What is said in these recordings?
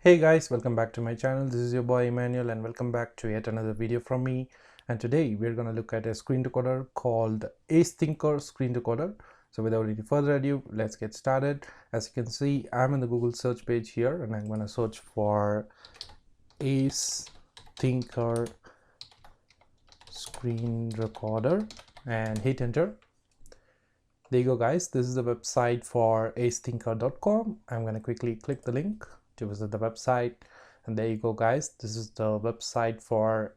Hey guys, welcome back to my channel. This is your boy Emmanuel and welcome back to yet another video from me. And today we're going to look at a screen recorder called AceThinker screen recorder. So without any further ado, let's get started. As you can see, I'm in the Google search page here and I'm going to search for AceThinker screen recorder and hit enter. There you go guys, this is the website for acethinker.com. I'm going to quickly click the link to visit the website, and there you go guys, this is the website for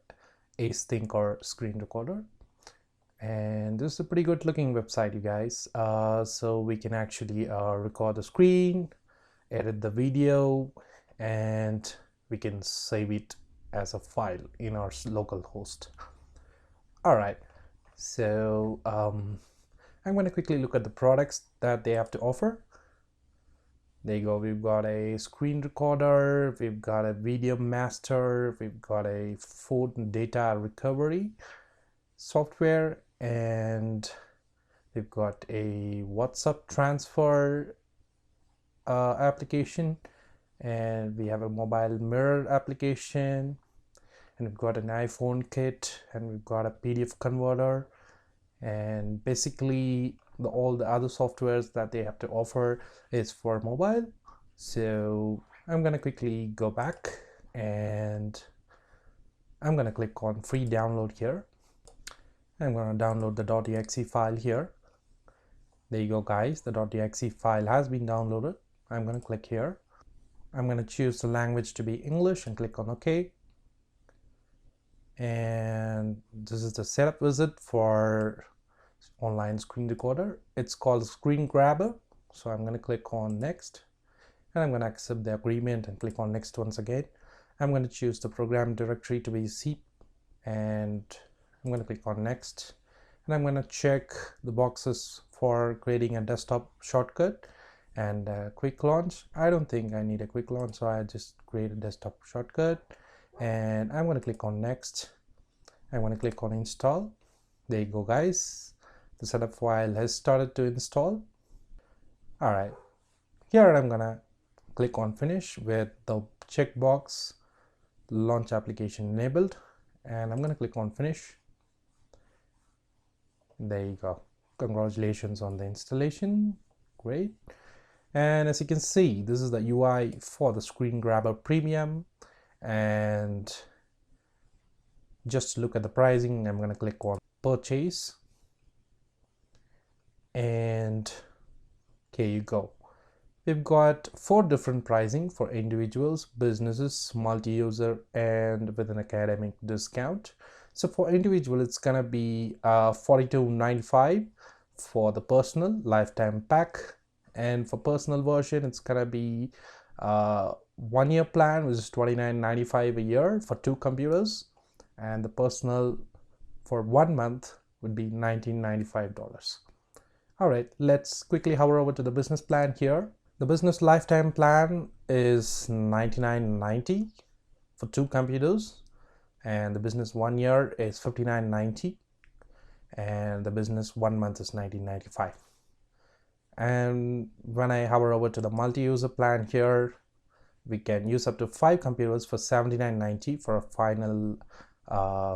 AceThinker screen recorder, and this is a pretty good looking website, you guys. So we can actually record the screen, edit the video, and we can save it as a file in our local host. All right, so I'm going to quickly look at the products that they have to offer. There you go, we've got a screen recorder, we've got a video master, we've got a phone data recovery software, and we've got a WhatsApp transfer application, and we have a mobile mirror application, and we've got an iPhone kit, and we've got a PDF converter, and basically all the other softwares that they have to offer is for mobile. So I'm going to quickly go back and I'm going to click on free download here. I'm going to download the .exe file here. There you go guys, the .exe file has been downloaded. I'm going to click here. I'm going to choose the language to be English and click on OK. And this is the setup visit for online screen recorder. It's called Screen Grabber. So I'm going to click on next, and I'm going to accept the agreement and click on next once again. I'm going to choose the program directory to be C, and I'm going to click on next, and I'm going to check the boxes for creating a desktop shortcut and a quick launch. I don't think I need a quick launch, so I just create a desktop shortcut, and I'm going to click on next. I'm going to click on install. There you go guys, the setup file has started to install. All right, here I'm gonna click on finish with the checkbox launch application enabled, and I'm gonna click on finish. There you go, congratulations on the installation. Great. And as you can see, this is the UI for the Screen Grabber Premium, and just to look at the pricing, I'm gonna click on purchase, and here you go. We've got 4 different pricing for individuals, businesses, multi-user, and with an academic discount. So for individual, it's gonna be $42.95 for the personal lifetime pack, and for personal version, it's gonna be 1 year plan, which is $29.95 a year for 2 computers, and the personal for 1 month would be $19.95. All right, let's quickly hover over to the business plan here. The business lifetime plan is $99.90 for 2 computers, and the business 1 year is $59.90, and the business 1 month is $19.95. And when I hover over to the multi-user plan here, we can use up to 5 computers for $79.90 for a final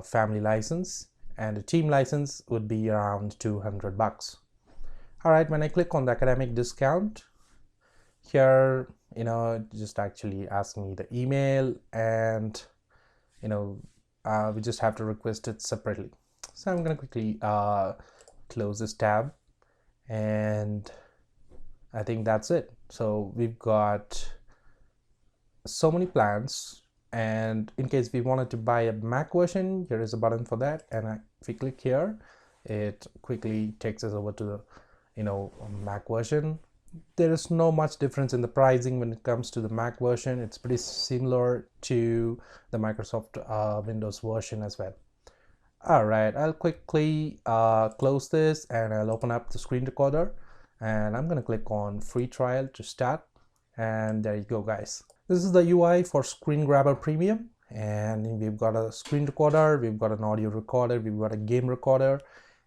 family license, and a team license would be around $200. All right, when I click on the academic discount here, just actually ask me the email, and we just have to request it separately. So I'm going to quickly close this tab, and I think that's it. So we've got so many plans, and in case we wanted to buy a Mac version, here is a button for that, and if we click here, it quickly takes us over to the Mac version. There is no much difference in the pricing when it comes to the Mac version. It's pretty similar to the Microsoft Windows version as well. All right, I'll quickly close this, and I'll open up the screen recorder, and I'm going to click on free trial to start, and there you go guys. This is the UI for Screen Grabber Premium, and we've got a screen recorder, we've got an audio recorder, we've got a game recorder,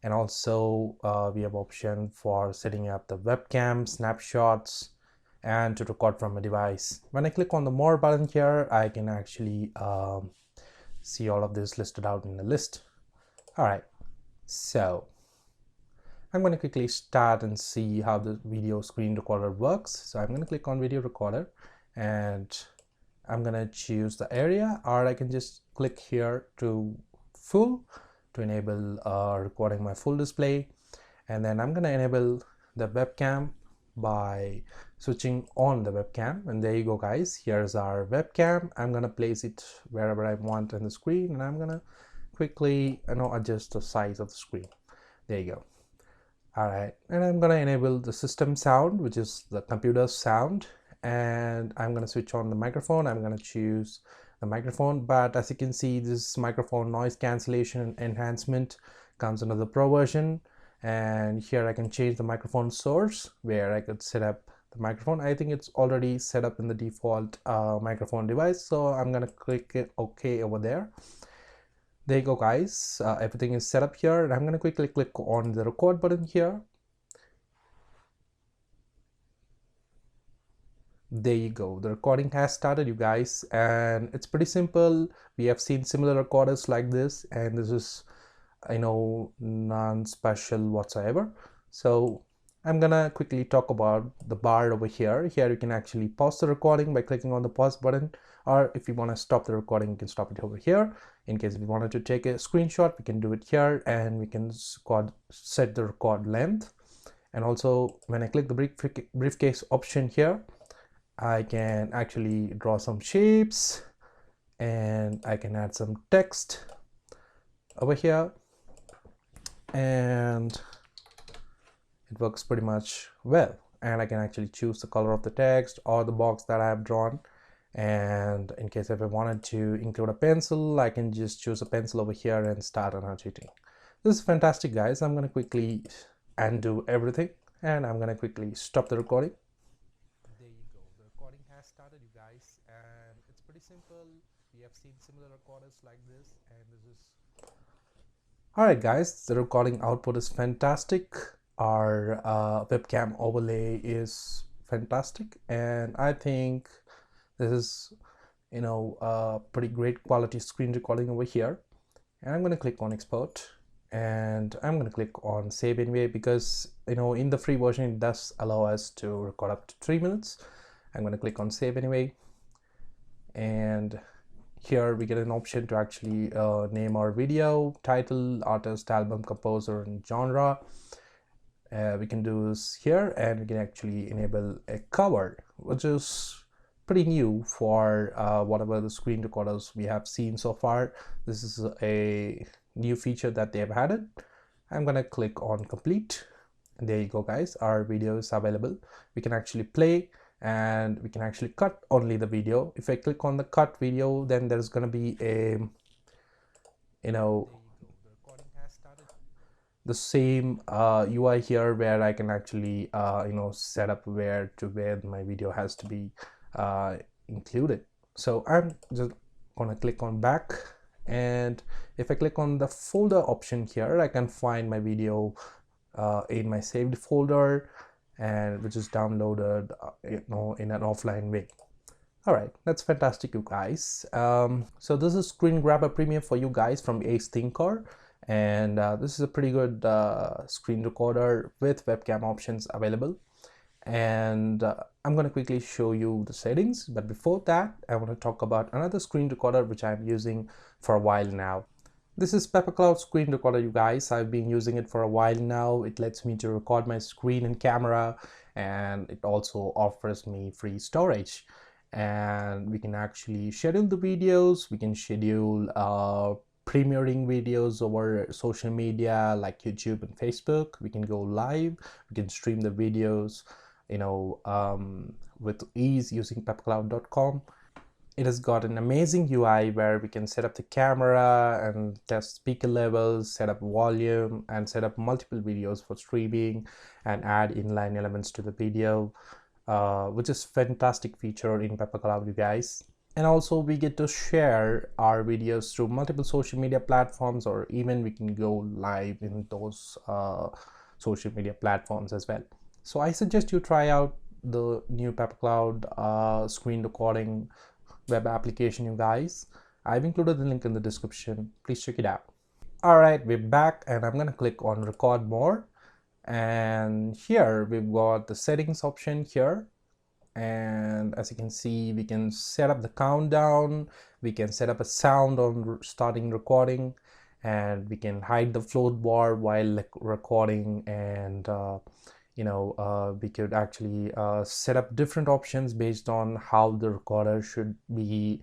and also we have option for setting up the webcam, snapshots, and to record from a device. When I click on the more button here, I can actually see all of this listed out in the list. All right, so I'm going to quickly start and see how the video screen recorder works. So I'm going to click on video recorder and I'm going to choose the area, or I can just click here to full to enable recording my full display. And then I'm going to enable the webcam by switching on the webcam. And there you go, guys. Here's our webcam. I'm going to place it wherever I want on the screen, and I'm going to quickly adjust the size of the screen. There you go. All right, and I'm going to enable the system sound, which is the computer sound, and I'm going to switch on the microphone. I'm going to choose the microphone, but as you can see, this microphone noise cancellation and enhancement comes under the pro version. And here I can change the microphone source, where I could set up the microphone. I think it's already set up in the default microphone device, so I'm going to click it OK over there. There you go, guys. Everything is set up here, and I'm going to quickly click on the record button here. There you go. The recording has started, you guys, and it's pretty simple. We have seen similar recorders like this, and this is, non-special whatsoever. So I'm gonna quickly talk about the bar over here. Here you can actually pause the recording by clicking on the pause button, or if you want to stop the recording, you can stop it over here. In case if you wanted to take a screenshot, we can do it here, and we can set the record length. And also when I click the briefcase option here, I can actually draw some shapes, and I can add some text over here, and it works pretty much well. And I can actually choose the color of the text or the box that I have drawn. And in case if I wanted to include a pencil, I can just choose a pencil over here and start annotating. This is fantastic, guys. I'm going to quickly undo everything, and I'm going to quickly stop the recording. There you go. The recording has started, you guys, and it's pretty simple. We have seen similar recorders like this, and this is alright, guys. The recording output is fantastic. Our webcam overlay is fantastic, and I think this is pretty great quality screen recording over here. And I'm going to click on export, and I'm going to click on save anyway, because in the free version it does allow us to record up to 3 minutes. I'm going to click on save anyway, and here we get an option to actually name our video, title, artist, album, composer, and genre. We can do this here, and we can actually enable a cover, which is pretty new for whatever the screen recorders we have seen so far. This is a new feature that they have added. I'm gonna click on complete, and there you go, guys. Our video is available. We can actually play, and we can actually cut only the video. If I click on the cut video, then there's gonna be a the same UI here, where I can actually set up where my video has to be included. So I'm just gonna click on back, and if I click on the folder option here, I can find my video in my saved folder, and which is downloaded in an offline way. All right, that's fantastic, you guys. So this is Screen Grabber Premium for you guys from AceThinker, and this is a pretty good screen recorder with webcam options available. And I'm going to quickly show you the settings, but before that I want to talk about another screen recorder which I'm using for a while now. This is PepperCloud screen recorder, you guys. I've been using it for a while now. It lets me to record my screen and camera, and it also offers me free storage, and we can actually schedule the videos. We can schedule premiering videos over social media like YouTube and Facebook. We can go live, we can stream the videos with ease using peppercloud.com. It has got an amazing UI where we can set up the camera and test speaker levels, set up volume, and set up multiple videos for streaming and add inline elements to the video, which is fantastic feature in PepperCloud, you guys. And also we get to share our videos through multiple social media platforms, or even we can go live in those social media platforms as well. So I suggest you try out the new Pepper Cloud screen recording web application, you guys. I've included the link in the description. Please check it out. All right, we're back, and I'm gonna click on record more, and here we've got the settings option here. And as you can see, we can set up the countdown, we can set up a sound on starting recording, and we can hide the float bar while recording. And we could actually set up different options based on how the recorder should be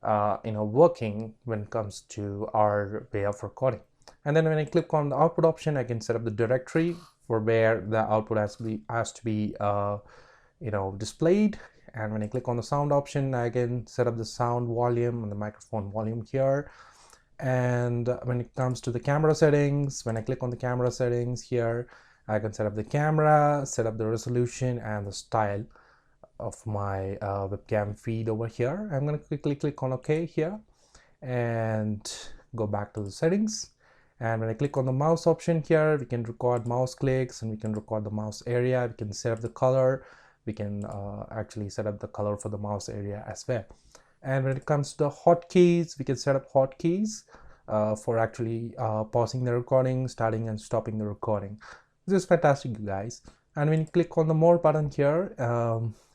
working when it comes to our way of recording. And then when I click on the output option, I can set up the directory for where the output has to be displayed. And when I click on the sound option, I can set up the sound volume and the microphone volume here. And when it comes to the camera settings, when I click on the camera settings here, I can set up the camera, set up the resolution and the style of my webcam feed over here. I'm going to quickly click on OK here and go back to the settings. And when I click on the mouse option here, we can record mouse clicks and we can record the mouse area. We can set up the color. We can actually set up the color for the mouse area as well. And when it comes to the hotkeys, we can set up hotkeys for actually pausing the recording, starting and stopping the recording. This is fantastic, you guys. And when you click on the more button here,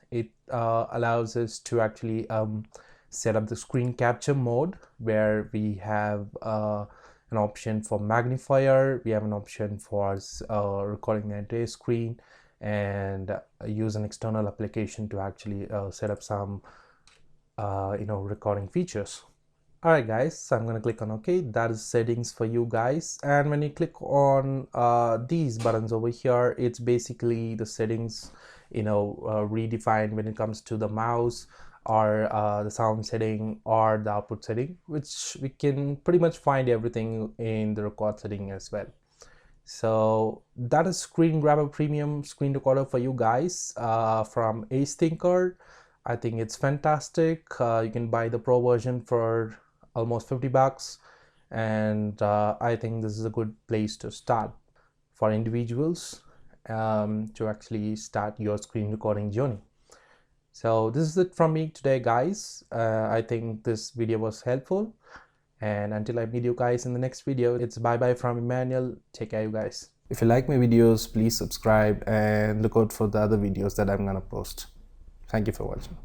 it allows us to actually set up the screen capture mode, where we have an option for magnifier, we have an option for recording the entire screen, and use an external application to actually set up some recording features. All right, guys, so I'm going to click on OK. That is settings for you guys. And when you click on these buttons over here, it's basically the settings redefined when it comes to the mouse, or the sound setting, or the output setting, which we can pretty much find everything in the record setting as well. So that is Screen Grabber Premium screen recorder for you guys from AceThinker. I think it's fantastic. You can buy the pro version for almost $50, and I think this is a good place to start for individuals to actually start your screen recording journey. So this is it from me today, guys. I think this video was helpful, and until I meet you guys in the next video, it's bye bye from Emmanuel. Take care, you guys. If you like my videos, please subscribe and look out for the other videos that I'm gonna post. Thank you for watching.